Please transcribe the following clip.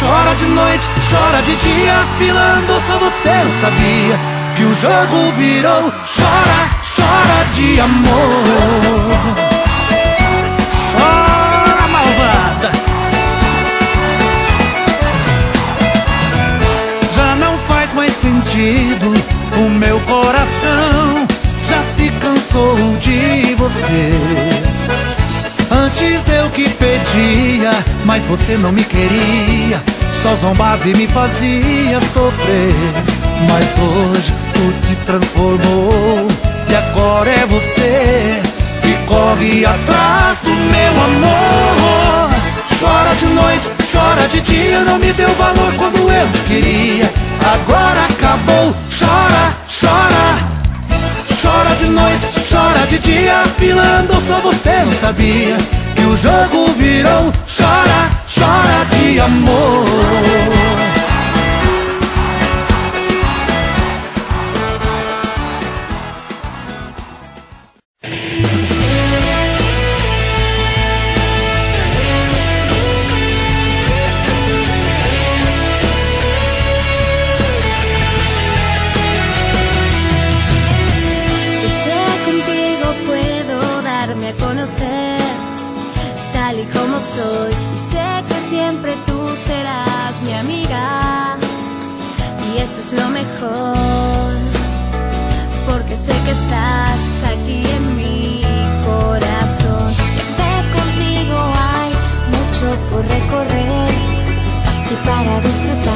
Chora de noite, chora de dia, a fila andou, só você não sabia que o jogo virou. Chora, chora de amor. Chora, malvada. Já não faz mais sentido, o meu coração já se cansou de você. Antes eu que pedia, mas você não me queria, só zombava e me fazia sofrer. Mas hoje tudo se transformou e agora é você que corre atrás do meu amor. Chora de noite, chora de dia, não me deu valor quando eu te queria, agora acabou. Chora, chora. Chora de noite, chora de dia, a fila andou, só você não sabia que o jogo virou. Chora, chora de amor. Tal y como soy, y sé que siempre tú serás mi amiga, y eso es lo mejor, porque sé que estás aquí en mi corazón. Que sé contigo hay mucho por recorrer y para disfrutar.